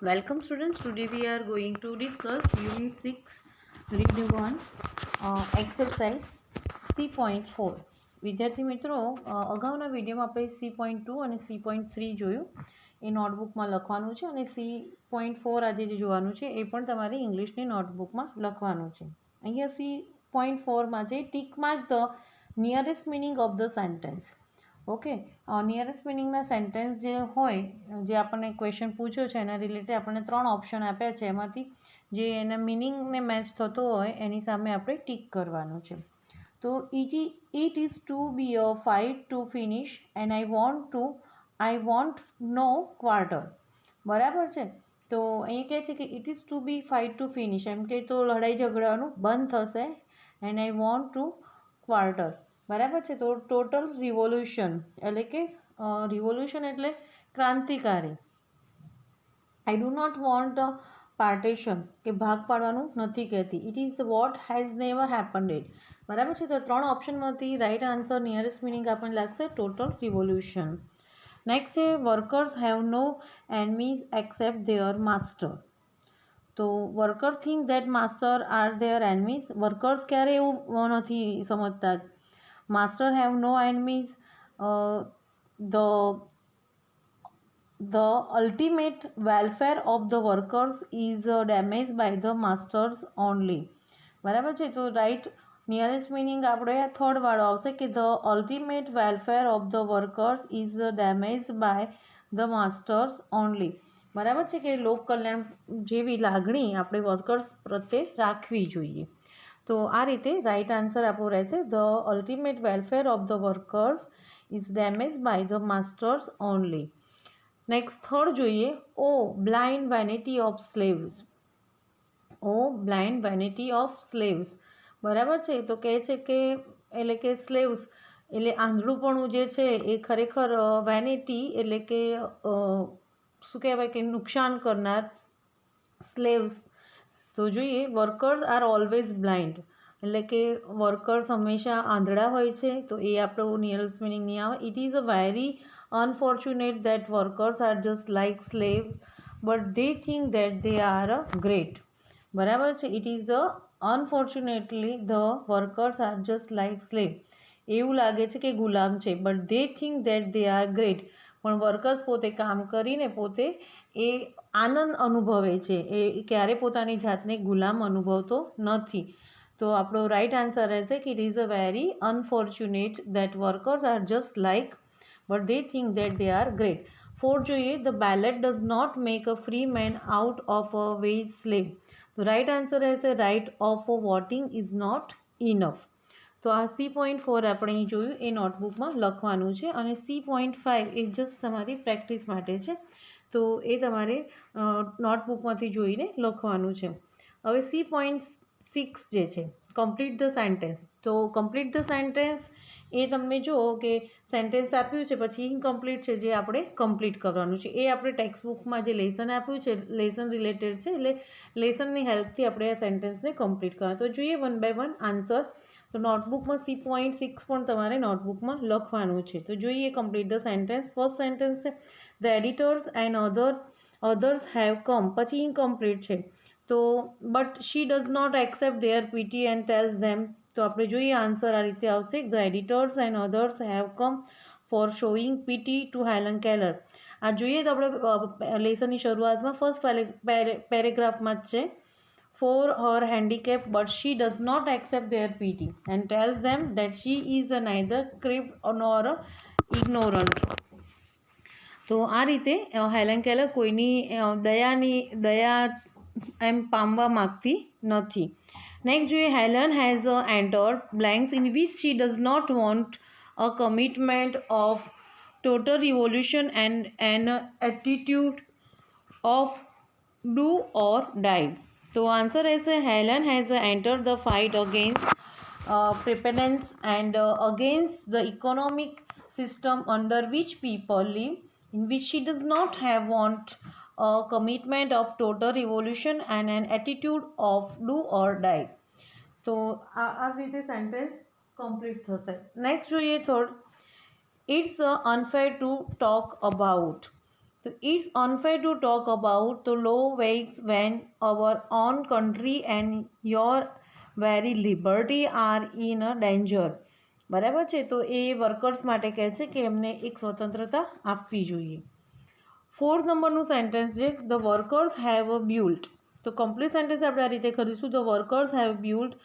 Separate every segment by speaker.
Speaker 1: Welcome students. Today we are going to discuss Unit 6, Read 1, Exercise C.4. વિદ્યાર્થી મિત્રો અગાઉના વિડીયોમાં આપણે C.2 અને C.3 જોયું. એ નોટબુકમાં લખવાનું છે અને C.4 આજે જે જોવાનું છે એ પણ તમારે ઇંગ્લિશની નોટબુકમાં લખવાનું છે. અહીંયા C.4માં છે tick mark the nearest meaning of the sentence. Okay, nearest મિનિંગના સેન્ટેન્સ જે હોય, જે આપણને ક્વેશ્ચન પૂછ્યો છે એના રિલેટેડ આપણને 3 ઓપ્શન આપ્યા છે. એમાંથી જે એના મિનિંગને મેચ થતો હોય એની સામે આપણે ટીક કરવાનું છે. તો it is to be a fight to finish and I want no quarter. બરાબર છે. તો અહીં કહે છે કે it is to be fight to finish, એમ કે તો લડાઈ ઝઘડાનું બંધ થશે. And I want to quarter. બરાબર છે. તો ટોટલ રિવોલ્યુશન એટલે કે રિવોલ્યુશન એટલે ક્રાંતિકારી. I do not want a partition કે ભાગ પાડવાનું નથી કહેતી. It is what has never happened it. બરાબર છે. તો 3 ઓપ્શનમાંથી રાઇટ આન્સર નિયરેસ્ટ મિનિંગ આપણને લાગશે ટોટલ રિવોલ્યુશન. નેક્સ્ટ છે workers have no enemies except their master. તો worker think that master are their enemies. Workers ક્યારે એવું નથી સમજતા. Master have no enemies. The ultimate welfare of the workers is damaged by the masters only. બરાબર છે. તો right nearest meaning આપણે third વાળો આવશે કે the ultimate welfare of the workers is damage by the masters only. બરાબર છે કે લોક કલ્યાણ જેવી લાગણી આપણે વર્કર્સ પ્રત્યે રાખવી જોઈએ. તો આ રીતે રાઇટ આન્સર આપણો રહેશે the ultimate welfare of the workers is damage by the masters only. Next third જોઈએ. O blind vanity of slaves. O blind vanity of slaves. બરાબર છે. તો કહે છે કે એટલે કે સ્લેવ્સ એટલે આંધળુપણું જે છે એ ખરેખર વેનિટી એટલે કે શું કહેવાય કે નુકસાન કરનાર સ્લેવ્સ. તો જોઈએ વર્કર્સ આર ઓલવેઝ બ્લાઇન્ડ એટલે કે વર્કર્સ હંમેશા આંધળા હોય છે. તો એ આપણો નિયરેસ્ટ મિનિંગ નહીં આવે. It is a very unfortunate that workers are just like slave but they think that they are great. બરાબર છે. It is the unfortunately the workers are just like slave. એવું લાગે છે કે ગુલામ છે but they think that they are great. પણ workers પોતે કામ કરીને પોતે એ આનંદ અનુભવે છે. એ ક્યારે પોતાની જાતને ગુલામ અનુભવતો નથી. તો આપણો રાઇટ આન્સર રહેશે કે it is a very unfortunate that workers are just like but they think that they are great. Four જોઈએ. The ballot does not make a free man out of a wage slave. તો right answer રહેશે right of voting is not enough. તો આ C.4 આપણે અહીં જોયું એ નોટબુકમાં લખવાનું છે અને C.5 એ જસ્ટ તમારી પ્રેક્ટિસ માટે છે. તો એ તમારે નોટબુકમાંથી જોઈને લખવાનું છે. હવે C.6 જે છે કમ્પ્લીટ ધ સેન્ટેન્સ. તો કમ્પ્લીટ ધ સેન્ટેન્સ એ તમે જુઓ કે સેન્ટેન્સ આપ્યું છે પછી ઇનકમ્પ્લીટ છે જે આપણે કમ્પ્લીટ કરવાનું છે. એ આપણે ટેક્સ્ટબુકમાં જે લેસન આપ્યું છે લેસન રિલેટેડ છે એટલે લેસનની હેલ્પથી આપણે આ સેન્ટેન્સને કમ્પ્લીટ કરવા. તો જોઈએ વન બાય વન આન્સર. તો નોટબુકમાં C.6 પણ તમારે નોટબુકમાં લખવાનું છે. તો જોઈએ complete the sentence. First sentence છે the editors and others have come. પછી ઇનકમ્પ્લીટ છે. તો but she does not accept their pity and tells them. તો આપણે જોઈએ આન્સર આ રીતે આવશે the editors and others have come for showing pity to Helen Keller. આ જોઈએ તો આપણે લેસનની શરૂઆતમાં ફર્સ્ટ પેરેગ્રાફમાં જ છે. For her handicap, but she does not accept their pity and tells them that she is neither crippled nor ignorant. તો આ રીતે હેલન કેલર કોઈની દયા એમ પામવા માગતી નથી. નેક્સ્ટ જોઈએ. Helen has entered blanks in which she does not want a commitment of total revolution and an attitude of do or die. તો આન્સર રહેશે Helen has entered the fight against preponderance and against the economic system under which people live, in which she does not have want a commitment of total revolution and an attitude of do or die. તો આ રીતે sentence complete થશે. Next જોઈએ third. It's unfair to talk about. તો it's unfair to talk about the low ways when our own country and your very liberty are in a danger. બરાબર છે. તો એ workers માટે કહે છે કે એમને એક સ્વતંત્રતા આપવી જોઈએ. 4th નંબરનું સેન્ટેન્સ છે ધ વર્કર્સ હેવ બિલ્ટ. તો કમ્પ્લીટ સેન્ટેન્સ આપણે આ રીતે કરીશું. The workers have built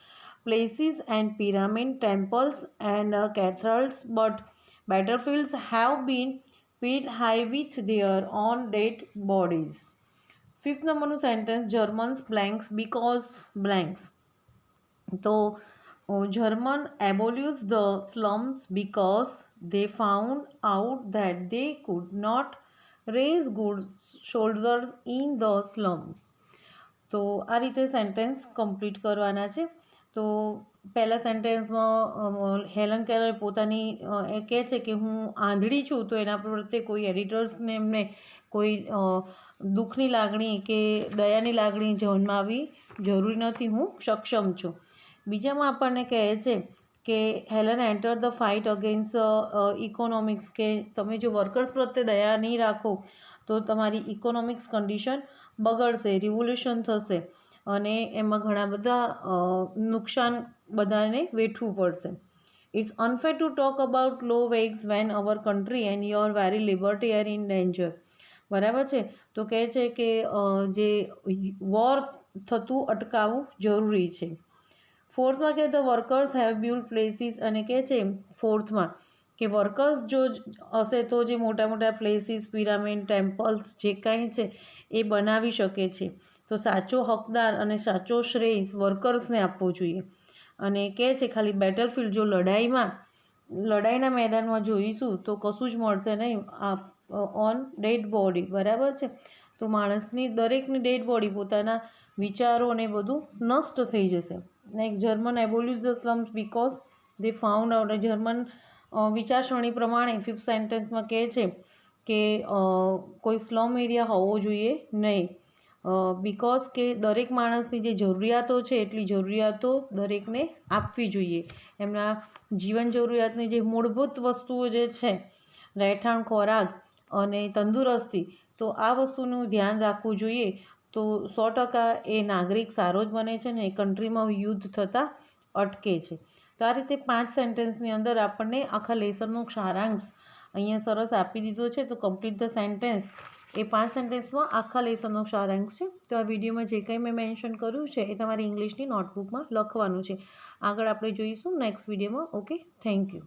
Speaker 1: places and pyramid temples and cathedrals, but battlefields have been filled high with their own dead bodies. 5th નંબરનું sentence Germans blanks because blanks. તો German abolished the slums because they found out that they could not raise good soldiers in the slums. તો આ રીતે sentence complete કરવાના છે. તો પહેલા સેન્ટેન્સમાં Helen Keller પોતાની એ કહે છે કે હું આંધળી છું, તો એના પ્રત્યે કોઈ એડિટર્સને એમને કોઈ દુઃખની લાગણી કે દયાની લાગણી જન્માવી જરૂરી નથી, હું સક્ષમ છું. બીજામાં આપણને કહે છે કે Helen enter the fight against economics, કે તમે જો વર્કર્સ પ્રત્યે દયા નહીં રાખો તો તમારી ઇકોનોમિક્સ કન્ડિશન બગડશે, રિવોલ્યુશન થશે અને એમાં ઘણા બધા નુકસાન બધાને વેઠવું પડશે. It's unfair to talk about low ways when our country and your very liberty are in danger. બરાબર છે. તો કહે છે કે જે વોર થતું અટકાવવું જરૂરી છે. 4thમાં કે the workers have built places, અને કહે છે 4thમાં કે વર્કર્સ જો હશે તો જે મોટા મોટા પ્લેસીસ, પિરામિડ, ટેમ્પલ્સ જે કાંઈ છે એ બનાવી શકે છે. તો સાચો હકદાર અને સાચો શ્રેય વર્કર્સને આપવો જોઈએ. અને કહે છે ખાલી બેટલફિલ્ડ, જો લડાઈના મેદાનમાં જોઈશું તો કશું જ મળશે નહીં, ઓન ડેડ બોડી. બરાબર છે. તો માણસની દરેકની ડેડ બોડી, પોતાના વિચારો અને બધું નષ્ટ થઈ જશે. Next German abolishes the slums because they found out. German વિચારસરણી પ્રમાણે 5th સેન્ટેન્સમાં કહે છે કે કોઈ સ્લમ એરિયા હોવો જોઈએ નહીં, બીકોઝ કે દરેક માણસની જે જરૂરિયાતો છે એટલી જરૂરિયાતો દરેકને આપવી જોઈએ. એમના જીવન જરૂરિયાતની જે મૂળભૂત વસ્તુઓ જે છે, રહેઠાણ, ખોરાક અને તંદુરસ્તી, તો આ વસ્તુનું ધ્યાન રાખવું જોઈએ. તો 100% એ નાગરિક સારો જ બને છે ને એ કન્ટ્રીમાં યુદ્ધ થતાં અટકે છે. તો આ રીતે 5 સેન્ટેન્સની અંદર આપણને આખા લેસનનો સારાંશ અહીંયા સરસ આપી દીધો છે. તો કમ્પ્લીટ ધ સેન્ટેન્સ એ 5 સેન્ટેન્સમાં આખા લેસનનો સારાંશ છે. તો આ વિડીયોમાં જે કંઈ મેં મેન્શન કર્યું છે એ તમારી ઇંગ્લિશની નોટબુકમાં લખવાનું છે. આગળ આપણે જોઈશું નેક્સ્ટ વિડીયોમાં. Okay, thank you.